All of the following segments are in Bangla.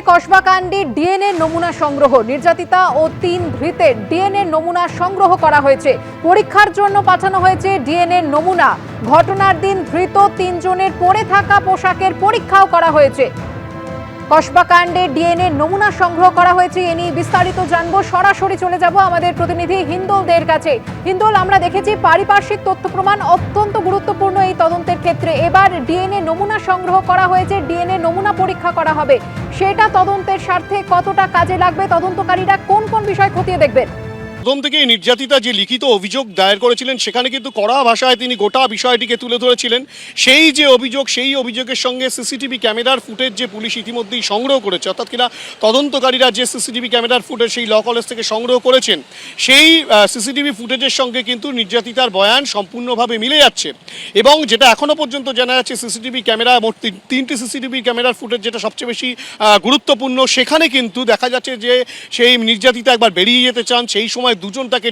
কসবা কাণ্ডে ডিএনএ নমুনা সংগ্রহ, নির্যাতিতা ও 3 ধৃতের ডিএনএ নমুনা সংগ্রহ করা হয়েছে। পরীক্ষার জন্য পাঠানো হয়েছে ডিএনএ নমুনা। ঘটনার দিন ধৃত 3 জনের পরে থাকা পোশাকের পরীক্ষাও করা হয়েছে। কসবা কাণ্ডে ডিএনএ নমুনা সংগ্রহ করা হয়েছে। এ নিয়ে বিস্তারিত জানবো, সরাসরি চলে যাব আমাদের প্রতিনিধি হিন্দোলদের কাছে। হিন্দোল, আমরা দেখেছি পারিপার্শ্বিক তথ্য প্রমাণ অত্যন্ত গুরুত্বপূর্ণ এই তদন্তের ক্ষেত্রে। এবার ডিএনএ নমুনা সংগ্রহ করা হয়েছে, ডিএনএ নমুনা পরীক্ষা করা হবে। সেটা তদন্তের স্বার্থে কতটা কাজে লাগবে? তদন্তকারীরা কোন কোন বিষয় খতিয়ে দেখবেন? প্রথম থেকে নির্যাতিতা যে লিখিত অভিযোগ দায়ের করেছিলেন সেখানে কিন্তু কড়া ভাষায় তিনি গোটা বিষয়টিকে তুলে ধরেছিলেন। সেই যে অভিযোগ, সেই অভিযোগের সঙ্গে সিসিটিভি ক্যামেরার ফুটেজ যে পুলিশ ইতিমধ্যেই সংগ্রহ করেছে, অর্থাৎ কিনা তদন্তকারীরা যে সিসিটিভি ক্যামেরার ফুটেজ সেই ল কলেজ থেকে সংগ্রহ করেছেন, সেই সিসিটিভি ফুটেজের সঙ্গে কিন্তু নির্যাতিতার বয়ান সম্পূর্ণভাবে মিলে যাচ্ছে। এবং যেটা এখনও পর্যন্ত জানা যাচ্ছে, সিসিটিভি ক্যামেরা মোট 3টি সিসিটিভি ক্যামেরার ফুটেজ যেটা সবচেয়ে বেশি গুরুত্বপূর্ণ, সেখানে কিন্তু দেখা যাচ্ছে যে সেই নির্যাতিতা একবার বেরিয়ে যেতে চান, সেই সময় দুজন তাকে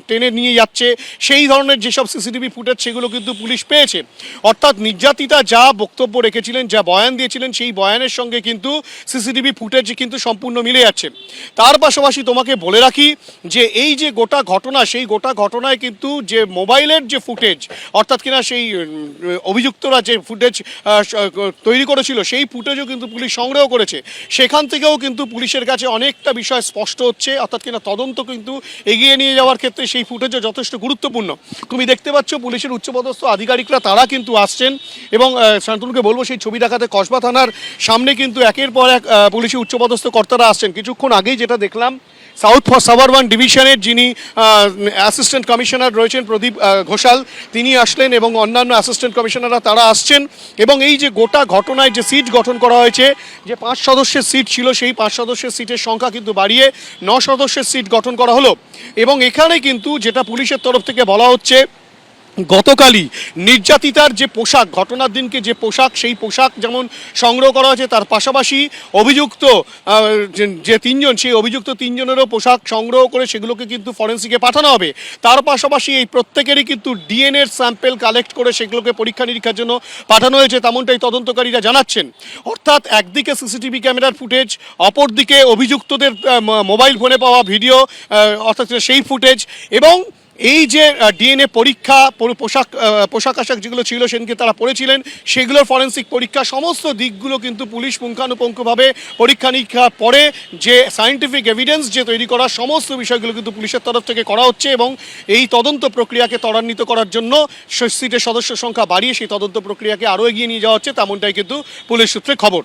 টেনে নিয়ে যাচ্ছে। সেই ধরনের যেসব সিসিটিভি ফুটেজ সেগুলো কিন্তু পুলিশ পেয়েছে। অর্থাৎ নির্যাতিতা যা বক্তব্য রেখেছিলেন, যা বয়ান দিয়েছিলেন, সেই বয়ানের সঙ্গে কিন্তু সিসিটিভি ফুটেজ কিন্তু সম্পূর্ণ মিলে যাচ্ছে। তার পাশাপাশি তোমাকে বলে রাখি যে এই যে গোটা ঘটনা, সেই গোটা ঘটনায় কিন্তু যে মোবাইলের যে ফুটেজ, অর্থাৎ কিনা সেই অভিযুক্তরা যে ফুটেজ তৈরি করেছিল সেই ফুটেজও কিন্তু পুলিশ সংগ্রহ করেছে। সেখান থেকেও কিন্তু পুলিশের কাছে অনেকটা বিষয় স্পষ্ট হচ্ছে, অর্থাৎ কিনা তদন্ত কিন্তু এগিয়ে নিয়ে যাওয়ার ক্ষেত্রে সেই ফুটেজও যথেষ্ট গুরুত্বপূর্ণ। তুমি দেখতে পাচ্ছ পুলিশের উচ্চপদস্থ আধিকারিকরা তারা কিন্তু আসছেন। এবং শান্তনুকে বলবো, সেই ছবি দেখাতে কসবা থানার সামনে কিন্তু একের পর এক পুলিশের উচ্চপদস্থ কর্তারা আসছেন। কিছুক্ষণ আগেই যেটা দেখলাম, সাউথ সাবারবান ডিভিশনের যিনি অ্যাসিস্ট্যান্ট কমিশনার রয়েছেন প্রদীপ ঘোষাল, তিনি আসলেন এবং অন্যান্য অ্যাসিস্ট্যান্ট কমিশনাররা তারা আসছেন। এবং এই যে গোটা ঘটনায় যে সিট গঠন করা হয়েছে, যে 5 সদস্যের সিট ছিল, সেই 5 সদস্যের সিটের সংখ্যা কিন্তু বাড়িয়ে 9 সদস্যের সিট গঠন করা হলো। এবং এখানে কিন্তু যেটা পুলিশের তরফ থেকে বলা হচ্ছে, গতকালই নির্যাতিতার যে পোশাক, ঘটনার দিনকে যে পোশাক, সেই পোশাক যেমন সংগ্রহ করা হয়েছে, তার পাশাপাশি অভিযুক্ত যে 3 জন, সেই অভিযুক্ত 3 জনেরও পোশাক সংগ্রহ করে সেগুলোকে কিন্তু ফরেন্সিকে পাঠানো হবে। তার পাশাপাশি এই প্রত্যেকেরই কিন্তু ডিএনএর স্যাম্পেল কালেক্ট করে সেগুলোকে পরীক্ষা নিরীক্ষার জন্য পাঠানো হয়েছে, তেমনটাই তদন্তকারীরা জানাচ্ছেন। অর্থাৎ একদিকে সিসিটিভি ক্যামেরার ফুটেজ, অপরদিকে অভিযুক্তদের মোবাইল ফোনে পাওয়া ভিডিও, অর্থাৎ সেই ফুটেজ, এবং এই যে ডিএনএ পরীক্ষা, পোশাক আশাক যেগুলো ছিল সেদিনকে তারা পড়েছিলেন, সেগুলোর ফরেন্সিক পরীক্ষা, সমস্ত দিকগুলো কিন্তু পুলিশ পুঙ্খানুপুঙ্খভাবে পরীক্ষা নিরীক্ষা পরে যে সায়েন্টিফিক এভিডেন্স যে তৈরি করা, সমস্ত বিষয়গুলো কিন্তু পুলিশের তরফ থেকে করা হচ্ছে। এবং এই তদন্ত প্রক্রিয়াকে ত্বরান্বিত করার জন্য সিটের সদস্য সংখ্যা বাড়িয়ে সেই তদন্ত প্রক্রিয়াকে আরও এগিয়ে নিয়ে যাওয়া হচ্ছে, তেমনটাই কিন্তু পুলিশ সূত্রে খবর।